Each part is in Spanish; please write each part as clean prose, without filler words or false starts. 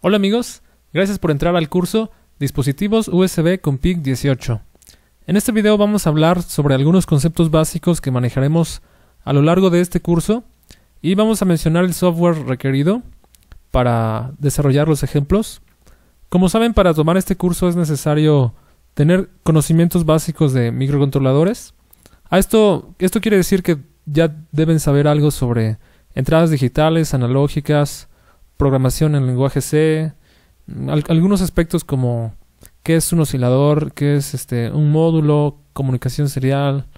Hola amigos, gracias por entrar al curso Dispositivos USB con PIC 18. En este video vamos a hablar sobre algunos conceptos básicos que manejaremos a lo largo de este curso y vamos a mencionar el software requerido para desarrollar los ejemplos. Como saben, para tomar este curso es necesario tener conocimientos básicos de microcontroladores. Esto quiere decir que ya deben saber algo sobre entradas digitales, analógicas, programación en lenguaje C, algunos aspectos como qué es un oscilador, qué es un módulo, comunicación serial,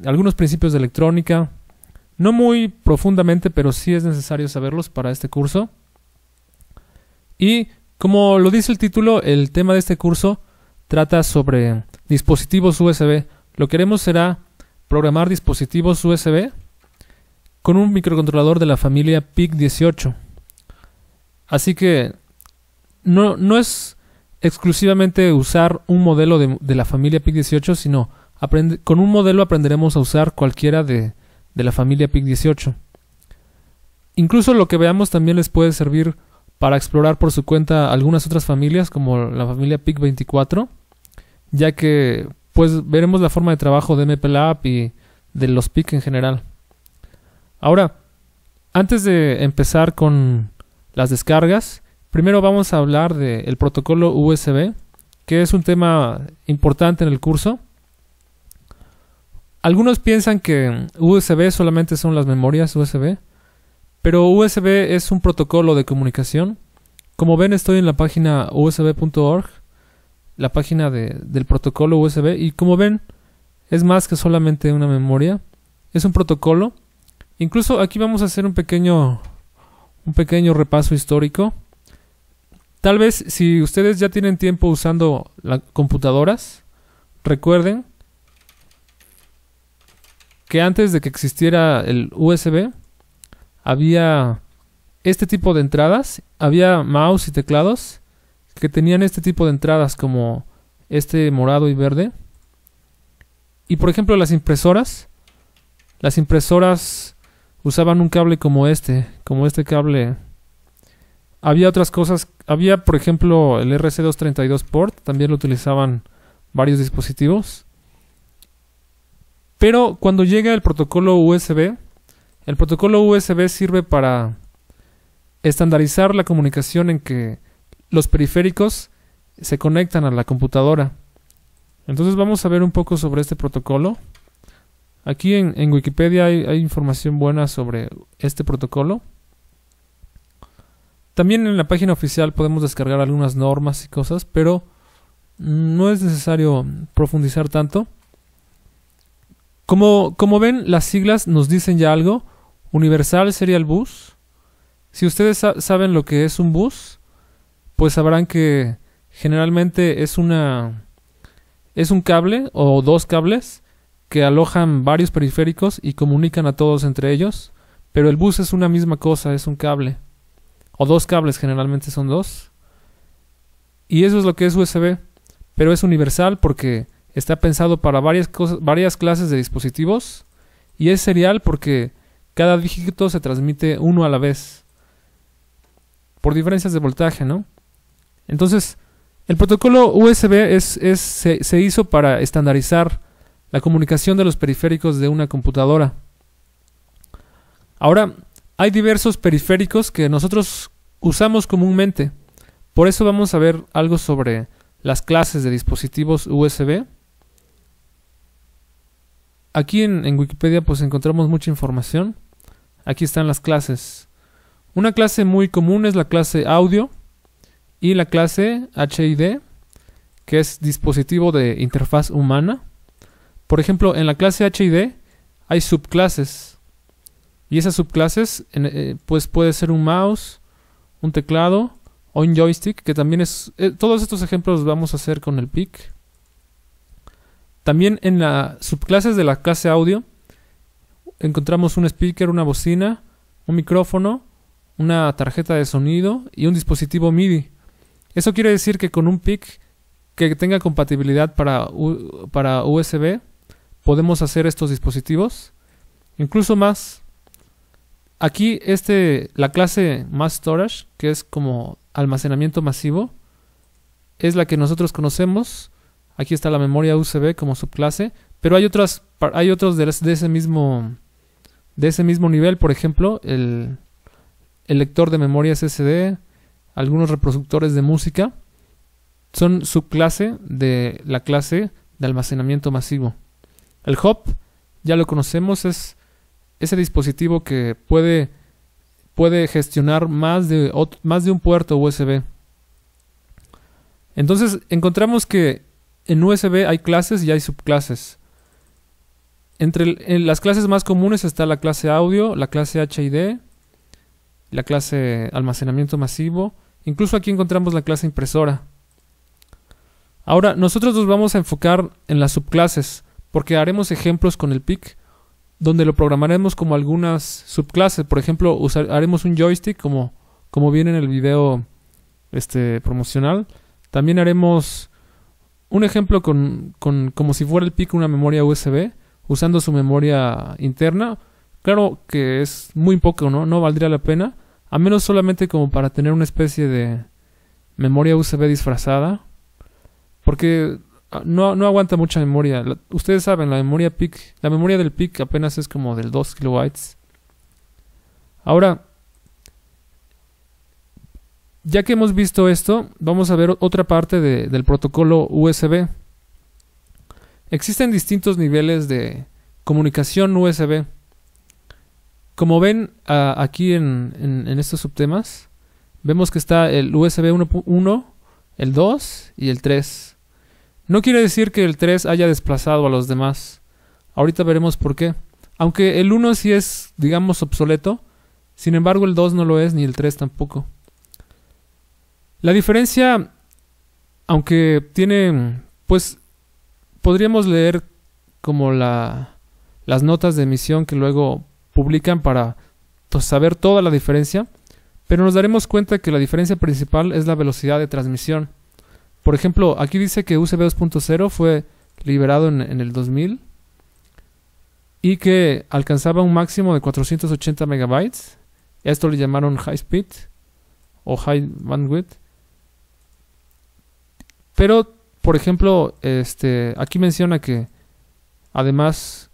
algunos principios de electrónica. No muy profundamente, pero sí es necesario saberlos para este curso. Y como lo dice el título, el tema de este curso trata sobre dispositivos USB. Lo que haremos será programar dispositivos USB con un microcontrolador de la familia PIC 18. Así que no es exclusivamente usar un modelo de la familia PIC 18, sino con un modelo aprenderemos a usar cualquiera de la familia PIC 18. Incluso lo que veamos también les puede servir para explorar por su cuenta algunas otras familias, como la familia PIC 24, ya que pues veremos la forma de trabajo de MPLAB y de los PIC en general. Ahora, antes de empezar con las descargas, primero vamos a hablar del protocolo USB, que es un tema importante en el curso. Algunos piensan que USB solamente son las memorias USB, pero USB es un protocolo de comunicación. Como ven, estoy en la página usb.org, la página del protocolo USB, y como ven, es más que solamente una memoria, es un protocolo. Incluso aquí vamos a hacer un pequeño repaso histórico. Tal vez si ustedes ya tienen tiempo usando las computadoras, recuerden que antes de que existiera el USB había este tipo de entradas, había mouse y teclados que tenían este tipo de entradas como este morado y verde. Y por ejemplo las impresoras usaban un cable como este cable. Había otras cosas, había por ejemplo el RC232 port, también lo utilizaban varios dispositivos. Pero cuando llega el protocolo USB sirve para estandarizar la comunicación en que los periféricos se conectan a la computadora. Entonces vamos a ver un poco sobre este protocolo. Aquí en Wikipedia hay información buena sobre este protocolo. También en la página oficial podemos descargar algunas normas y cosas, pero no es necesario profundizar tanto. Como ven, las siglas nos dicen ya algo. Universal Serial Bus. Si ustedes saben lo que es un bus, pues sabrán que generalmente es un cable o dos cables que alojan varios periféricos y comunican a todos entre ellos, pero el bus es una misma cosa, es un cable, o dos cables, generalmente son dos, y eso es lo que es USB, pero es universal porque está pensado para varias clases de dispositivos, y es serial porque cada dígito se transmite uno a la vez, por diferencias de voltaje, ¿no? Entonces, el protocolo USB se hizo para estandarizar la comunicación de los periféricos de una computadora. Ahora, hay diversos periféricos que nosotros usamos comúnmente. Por eso vamos a ver algo sobre las clases de dispositivos USB. Aquí en Wikipedia pues encontramos mucha información. Aquí están las clases. Una clase muy común es la clase audio y la clase HID, que es dispositivo de interfaz humana. Por ejemplo, en la clase HID hay subclases, y esas subclases pues puede ser un mouse, un teclado o un joystick, que también es... todos estos ejemplos los vamos a hacer con el PIC. También en las subclases de la clase audio encontramos un speaker, una bocina, un micrófono, una tarjeta de sonido y un dispositivo MIDI. Eso quiere decir que con un PIC que tenga compatibilidad para USB podemos hacer estos dispositivos, incluso más. Aquí la clase Mass Storage, que es como almacenamiento masivo es la que nosotros conocemos. Aquí está la memoria USB como subclase, pero hay otros de ese mismo nivel. Por ejemplo, el lector de memoria SSD, algunos reproductores de música, son subclase de la clase de almacenamiento masivo. El hub, ya lo conocemos, es ese dispositivo que puede gestionar más de un puerto USB. Entonces encontramos que en USB hay clases y hay subclases. En las clases más comunes está la clase audio, la clase HID, la clase almacenamiento masivo. Incluso aquí encontramos la clase impresora. Ahora, nosotros nos vamos a enfocar en las subclases, porque haremos ejemplos con el PIC, donde lo programaremos como algunas subclases. Por ejemplo, haremos un joystick, como viene en el video promocional. También haremos un ejemplo como si fuera el PIC una memoria USB, usando su memoria interna. Claro que es muy poco, no valdría la pena, a menos solamente como para tener una especie de memoria USB disfrazada, porque no aguanta mucha memoria. Ustedes saben, la memoria del PIC apenas es como del 2 kilobytes. Ahora, ya que hemos visto esto, vamos a ver otra parte del protocolo USB. Existen distintos niveles de comunicación USB. Como ven aquí en estos subtemas, vemos que está el USB 1.1, el 2 y el 3. No quiere decir que el 3 haya desplazado a los demás. Ahorita veremos por qué. Aunque el 1 sí es, digamos, obsoleto, sin embargo el 2 no lo es, ni el 3 tampoco. La diferencia, aunque tiene, pues, podríamos leer como las notas de emisión que luego publican para saber toda la diferencia, pero nos daremos cuenta que la diferencia principal es la velocidad de transmisión. Por ejemplo, aquí dice que USB 2.0 fue liberado en el 2000 y que alcanzaba un máximo de 480 megabytes. Esto le llamaron high speed o high bandwidth. Pero, por ejemplo, aquí menciona que además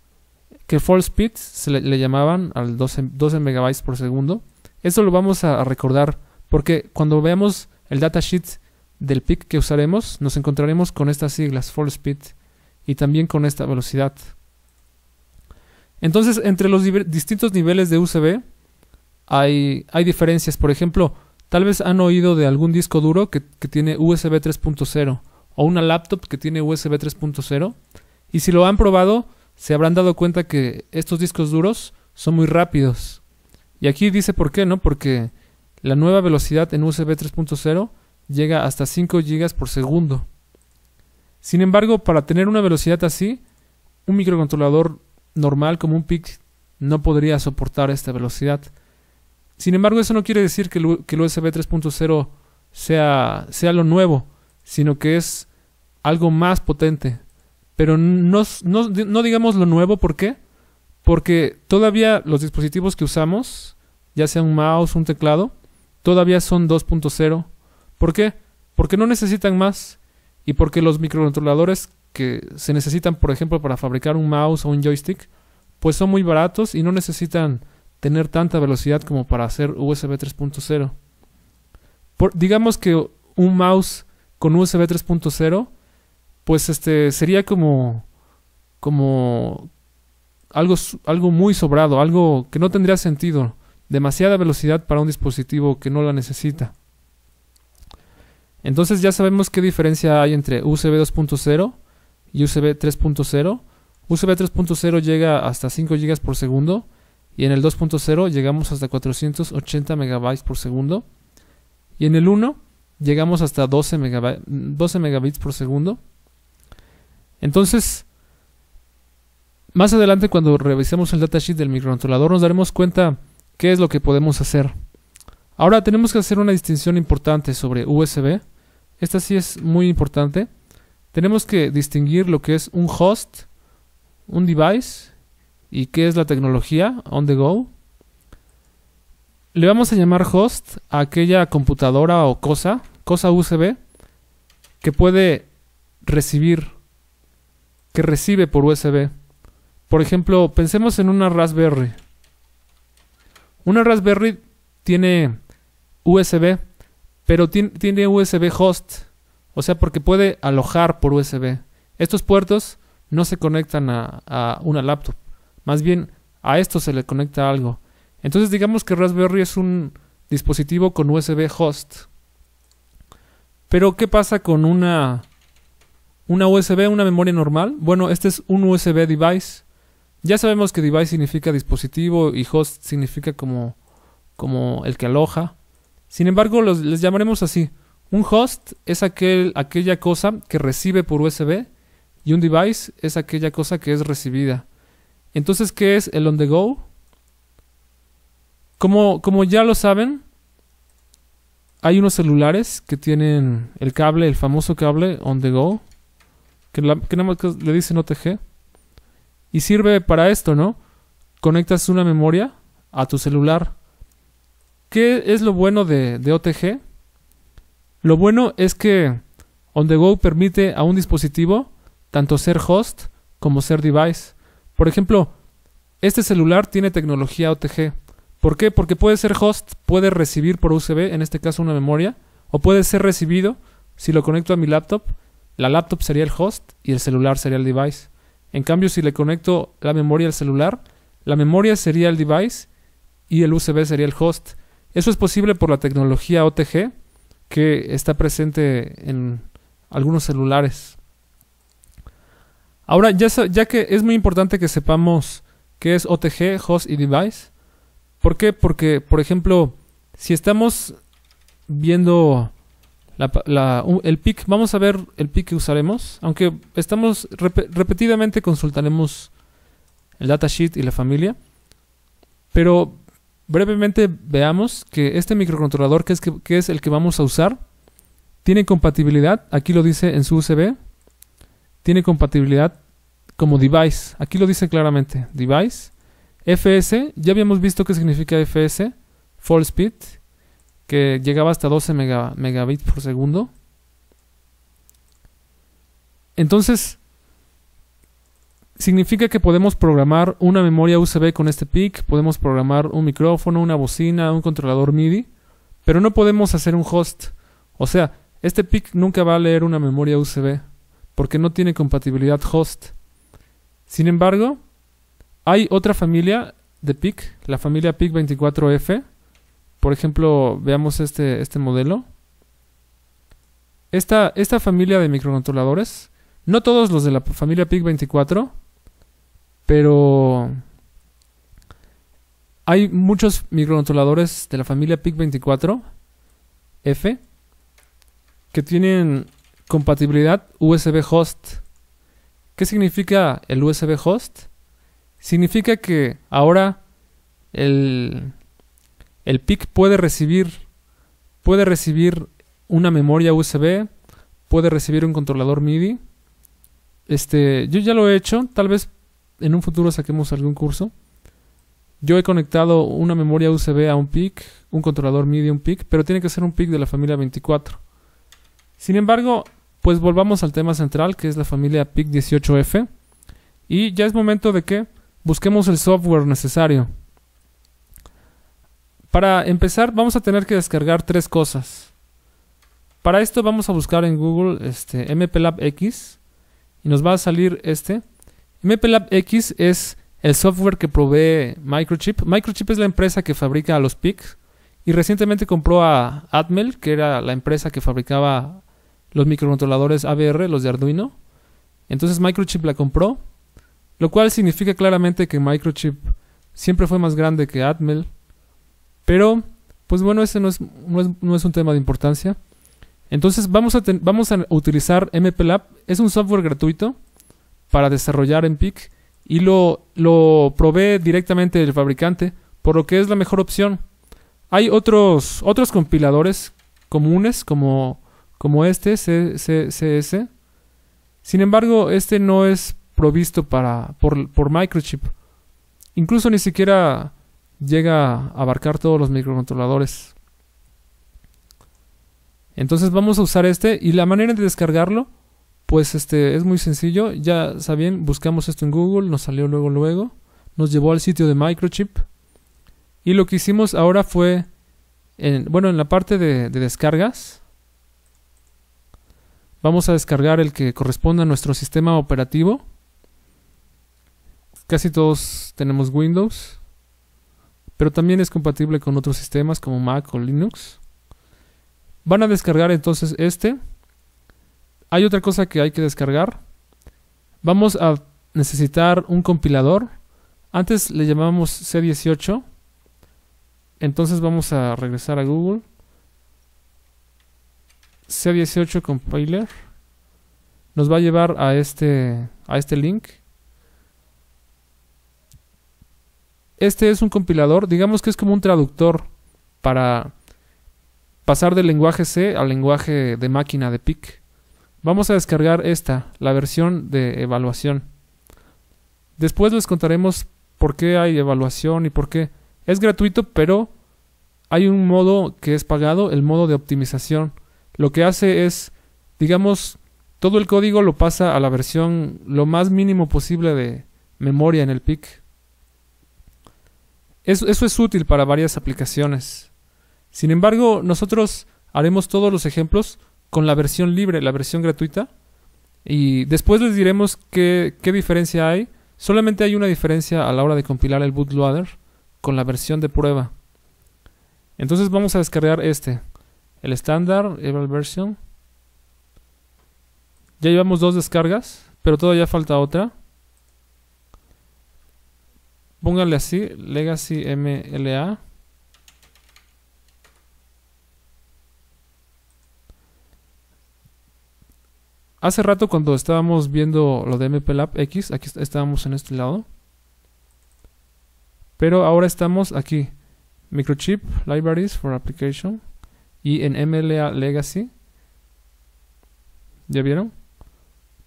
que full speed le llamaban al 12 megabytes por segundo. Esto lo vamos a recordar porque cuando veamos el datasheet del PIC que usaremos, nos encontraremos con estas siglas, full speed, y también con esta velocidad. Entonces, entre los distintos niveles de USB hay diferencias. Por ejemplo, tal vez han oído de algún disco duro que tiene USB 3.0 o una laptop que tiene USB 3.0, y si lo han probado, se habrán dado cuenta que estos discos duros son muy rápidos. Y aquí dice por qué, ¿no? Porque la nueva velocidad en USB 3.0 llega hasta 5 GB por segundo. Sin embargo, para tener una velocidad así, un microcontrolador normal como un PIC no podría soportar esta velocidad. Sin embargo, eso no quiere decir que el USB 3.0 sea lo nuevo, sino que es algo más potente. Pero no digamos lo nuevo, ¿por qué? Porque todavía los dispositivos que usamos, ya sea un mouse, un teclado, todavía son 2.0. ¿Por qué? Porque no necesitan más, y porque los microcontroladores que se necesitan, por ejemplo, para fabricar un mouse o un joystick, pues son muy baratos y no necesitan tener tanta velocidad como para hacer USB 3.0. Digamos que un mouse con USB 3.0, pues sería como algo muy sobrado, algo que no tendría sentido, demasiada velocidad para un dispositivo que no la necesita. Entonces ya sabemos qué diferencia hay entre USB 2.0 y USB 3.0. USB 3.0 llega hasta 5 GB por segundo y en el 2.0 llegamos hasta 480 megabytes por segundo y en el 1 llegamos hasta 12 megabits por segundo. Entonces, más adelante cuando revisemos el datasheet del microcontrolador nos daremos cuenta qué es lo que podemos hacer. Ahora tenemos que hacer una distinción importante sobre USB. Esta sí es muy importante. Tenemos que distinguir lo que es un host, un device, y qué es la tecnología on the go. le vamos a llamar host a aquella computadora o cosa USB que puede recibir, que recibe por USB. Por ejemplo, pensemos en una Raspberry. Una Raspberry tiene USB, pero tiene USB host, o sea, porque puede alojar por USB. Estos puertos no se conectan a una laptop, más bien a esto se le conecta algo. Entonces digamos que Raspberry es un dispositivo con USB host. Pero ¿qué pasa con una USB, una memoria normal? Bueno, este es un USB device. Ya sabemos que device significa dispositivo y host significa como el que aloja. Sin embargo, les llamaremos así. Un host es aquella cosa que recibe por USB y un device es aquella cosa que es recibida. Entonces, ¿qué es el on the go? Como ya lo saben, hay unos celulares que tienen el cable, el famoso cable on the go, que nada más le dicen OTG. Y sirve para esto, ¿no? Conectas una memoria a tu celular. ¿Qué es lo bueno de OTG? Lo bueno es que on the go permite a un dispositivo tanto ser host como ser device. Por ejemplo, este celular tiene tecnología OTG. ¿Por qué? Porque puede ser host, puede recibir por USB, en este caso una memoria, o puede ser recibido. Si lo conecto a mi laptop, la laptop sería el host y el celular sería el device. En cambio, si le conecto la memoria al celular, la memoria sería el device y el USB sería el host. Eso es posible por la tecnología OTG que está presente en algunos celulares. Ahora, ya que es muy importante que sepamos qué es OTG, host y device. ¿Por qué? Porque, por ejemplo, si estamos viendo el PIC, vamos a ver el PIC que usaremos, aunque repetidamente consultaremos el datasheet y la familia, pero brevemente veamos que este microcontrolador que es el que vamos a usar tiene compatibilidad, aquí lo dice en su USB, tiene compatibilidad como device, aquí lo dice claramente, device, FS, ya habíamos visto qué significa FS, Full Speed, que llegaba hasta 12 megabits por segundo. Entonces, significa que podemos programar una memoria USB con este PIC, podemos programar un micrófono, una bocina, un controlador MIDI, pero no podemos hacer un host. O sea, este PIC nunca va a leer una memoria USB, porque no tiene compatibilidad host. Sin embargo, hay otra familia de PIC, la familia PIC24F. Por ejemplo, veamos este modelo. Esta familia de microcontroladores, no todos los de la familia PIC24, pero hay muchos microcontroladores de la familia PIC24F que tienen compatibilidad USB host. ¿Qué significa el USB host? Significa que ahora el PIC puede recibir una memoria USB, puede recibir un controlador MIDI. Yo ya lo he hecho, tal vez en un futuro saquemos algún curso. Yo he conectado una memoria USB a un PIC, un controlador MIDI a un PIC, pero tiene que ser un PIC de la familia 24. Sin embargo, pues volvamos al tema central, que es la familia PIC18F. Y ya es momento de que busquemos el software necesario. Para empezar, vamos a tener que descargar 3 cosas. Para esto vamos a buscar en Google MPLAB X y nos va a salir MPLAB X es el software que provee Microchip. Microchip es la empresa que fabrica los PICs y recientemente compró a Atmel, que era la empresa que fabricaba los microcontroladores AVR, los de Arduino. Entonces Microchip la compró, lo cual significa claramente que Microchip siempre fue más grande que Atmel. Pero, pues bueno, ese no es un tema de importancia. Entonces vamos a utilizar MPLAB. Es un software gratuito para desarrollar en PIC y lo provee directamente el fabricante, por lo que es la mejor opción. Hay otros compiladores comunes como este, CS. Sin embargo, este no es provisto por Microchip. Incluso ni siquiera llega a abarcar todos los microcontroladores. Entonces vamos a usar este, y la manera de descargarlo pues es muy sencillo. Ya saben, buscamos esto en Google, nos salió luego, nos llevó al sitio de Microchip, y lo que hicimos ahora fue en la parte de descargas vamos a descargar el que corresponde a nuestro sistema operativo. Casi todos tenemos Windows, pero también es compatible con otros sistemas como Mac o Linux. Van a descargar entonces este. Hay otra cosa que hay que descargar. Vamos a necesitar un compilador. Antes le llamábamos C18. Entonces vamos a regresar a Google. C18 compiler. Nos va a llevar a este link. Este es un compilador. Digamos que es como un traductor para pasar del lenguaje C al lenguaje de máquina de PIC. Vamos a descargar la versión de evaluación. Después les contaremos por qué hay evaluación y por qué. Es gratuito, pero hay un modo que es pagado, el modo de optimización. Lo que hace es, digamos, todo el código lo pasa a la versión lo más mínimo posible de memoria en el PIC. Eso es útil para varias aplicaciones. Sin embargo, nosotros haremos todos los ejemplos con la versión libre, la versión gratuita, y después les diremos qué diferencia hay. Solamente hay una diferencia a la hora de compilar el bootloader con la versión de prueba. Entonces vamos a descargar el estándar eval version. Ya llevamos 2 descargas, pero todavía falta otra. Pónganle así, Legacy MLA. Hace rato cuando estábamos viendo lo de MPLAB X, aquí estábamos en este lado. Pero ahora estamos aquí. Microchip, Libraries for Application. Y en MLA Legacy. ¿Ya vieron?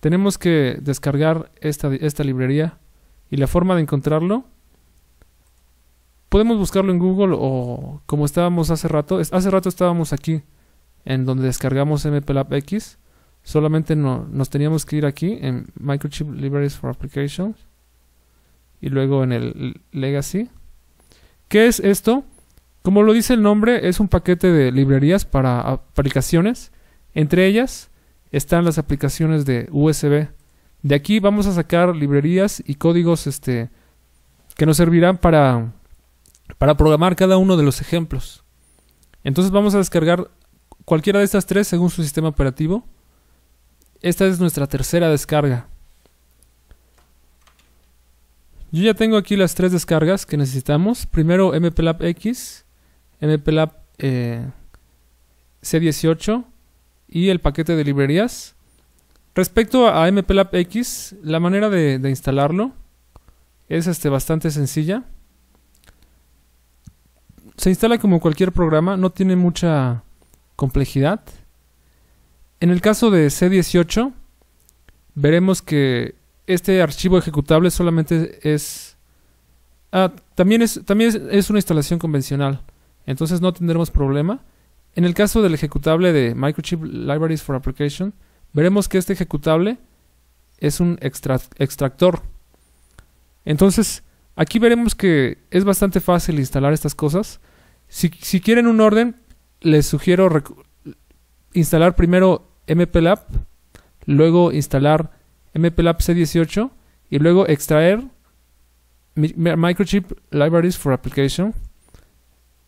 Tenemos que descargar esta librería. Y la forma de encontrarlo, podemos buscarlo en Google, o como estábamos hace rato. Hace rato estábamos aquí, en donde descargamos MPLAB X. Solamente nos teníamos que ir aquí en Microchip Libraries for Applications y luego en el Legacy. ¿Qué es esto? Como lo dice el nombre, es un paquete de librerías para aplicaciones. Entre ellas están las aplicaciones de USB. De aquí vamos a sacar librerías y códigos que nos servirán para programar cada uno de los ejemplos. Entonces vamos a descargar cualquiera de estas 3 según su sistema operativo. Esta es nuestra tercera descarga. Yo ya tengo aquí las 3 descargas que necesitamos. Primero MPLAB X, MPLAB C18 y el paquete de librerías. Respecto a MPLAB X, la manera de instalarlo es bastante sencilla. Se instala como cualquier programa, no tiene mucha complejidad. En el caso de C18, veremos que este archivo ejecutable solamente es... también es una instalación convencional, entonces no tendremos problema. En el caso del ejecutable de Microchip Libraries for Application, veremos que este ejecutable es un extractor. Entonces, aquí veremos que es bastante fácil instalar estas cosas. Si quieren un orden, les sugiero instalar primero MPLAB, luego instalar MPLAB C18 y luego extraer Microchip Libraries for Application.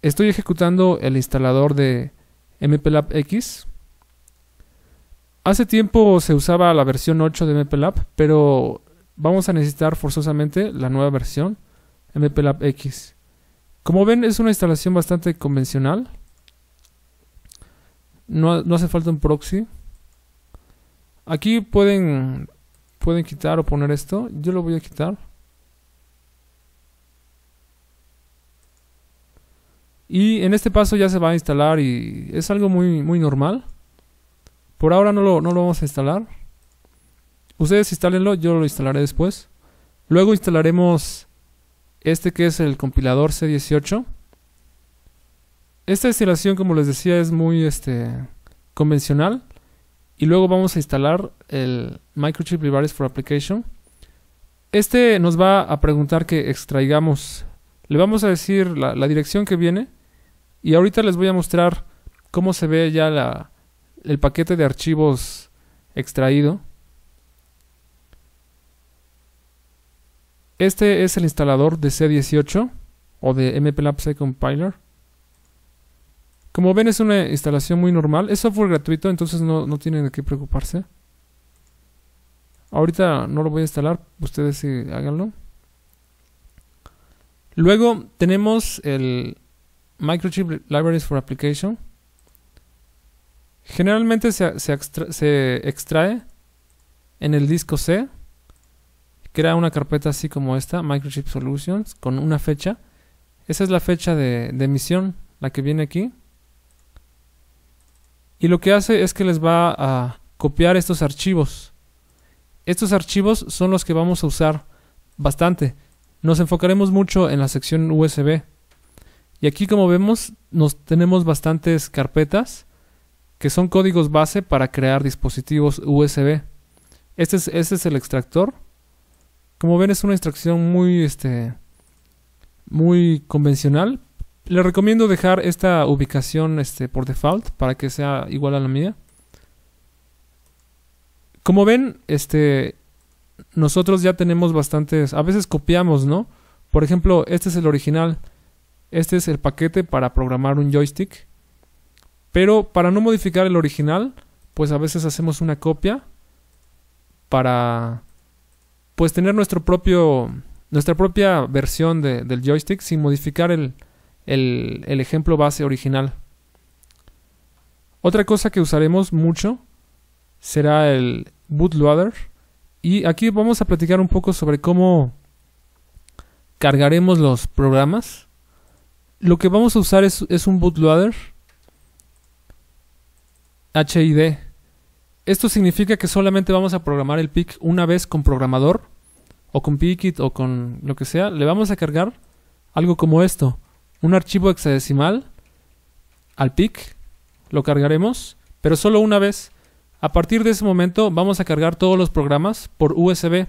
Estoy ejecutando el instalador de MPLAB X. Hace tiempo se usaba la versión 8 de MPLAB, pero vamos a necesitar forzosamente la nueva versión, MPLAB X. Como ven, es una instalación bastante convencional. No hace falta un proxy. Aquí pueden quitar o poner esto. Yo lo voy a quitar. Y en este paso ya se va a instalar y es algo muy, muy normal. Por ahora no lo vamos a instalar. Ustedes instálenlo, yo lo instalaré después. Luego instalaremos este que es el compilador C18. Esta instalación, como les decía, es muy convencional. Y luego vamos a instalar el Microchip Libraries for Application. Este nos va a preguntar que extraigamos. Le vamos a decir la dirección que viene. Y ahorita les voy a mostrar cómo se ve ya el paquete de archivos extraído. Este es el instalador de C18 o de MPLAB C Compiler. Como ven, es una instalación muy normal. Es software gratuito, entonces no tienen de qué preocuparse. Ahorita no lo voy a instalar, ustedes sí háganlo. Luego tenemos el Microchip Libraries for Application. Generalmente se extrae en el disco C. Crea una carpeta así como esta, Microchip Solutions, con una fecha. Esa es la fecha de emisión, la que viene aquí. Y lo que hace es que les va a copiar estos archivos. Estos archivos son los que vamos a usar bastante. Nos enfocaremos mucho en la sección USB. Y aquí, como vemos, tenemos bastantes carpetas que son códigos base para crear dispositivos USB. Este es el extractor. Como ven, es una extracción muy convencional. Les recomiendo dejar esta ubicación por default para que sea igual a la mía. Como ven, nosotros ya tenemos bastantes. A veces copiamos, ¿no? Por ejemplo, este es el original. Este es el paquete para programar un joystick. Pero para no modificar el original, pues a veces hacemos una copia para pues tener nuestra propia versión del joystick sin modificar el ejemplo base original. Otra cosa que usaremos mucho será el bootloader. Y aquí vamos a platicar un poco sobre cómo cargaremos los programas. Lo que vamos a usar es un bootloader HID. Esto significa que solamente vamos a programar el PIC una vez con programador, o con PICit, o con lo que sea. Le vamos a cargar algo como esto, un archivo hexadecimal al PIC. Lo cargaremos, pero solo una vez. A partir de ese momento vamos a cargar todos los programas por USB.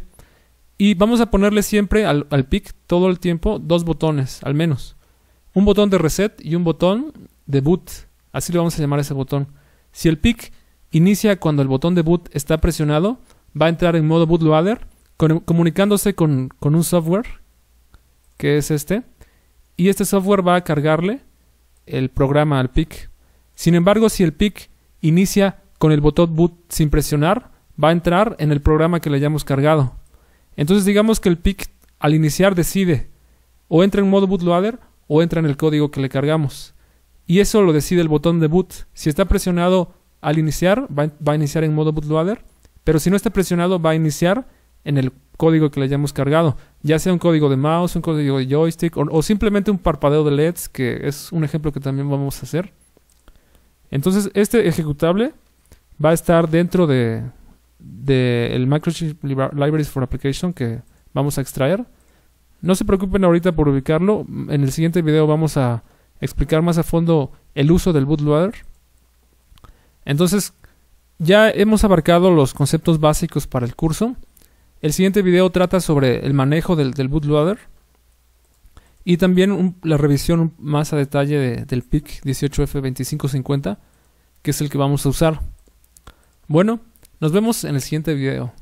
Y vamos a ponerle siempre al PIC todo el tiempo 2 botones, al menos. Un botón de reset y un botón de boot. Así le vamos a llamar a ese botón. Si el PIC inicia cuando el botón de boot está presionado, va a entrar en modo bootloader, comunicándose con un software, que es este. Y este software va a cargarle el programa al PIC. Sin embargo, si el PIC inicia con el botón boot sin presionar, va a entrar en el programa que le hayamos cargado. Entonces digamos que el PIC al iniciar decide o entra en modo bootloader o entra en el código que le cargamos. Y eso lo decide el botón de boot. Si está presionado al iniciar, va a iniciar en modo bootloader. Pero si no está presionado, va a iniciar en el código que le hayamos cargado. Ya sea un código de mouse, un código de joystick o simplemente un parpadeo de LEDs, que es un ejemplo que también vamos a hacer. Entonces este ejecutable va a estar dentro de el Microchip Libraries for Application que vamos a extraer. No se preocupen ahorita por ubicarlo. En el siguiente video vamos a explicar más a fondo el uso del bootloader. Entonces ya hemos abarcado los conceptos básicos para el curso. El siguiente video trata sobre el manejo del bootloader y también la revisión más a detalle del PIC 18F2550, que es el que vamos a usar. Bueno, nos vemos en el siguiente video.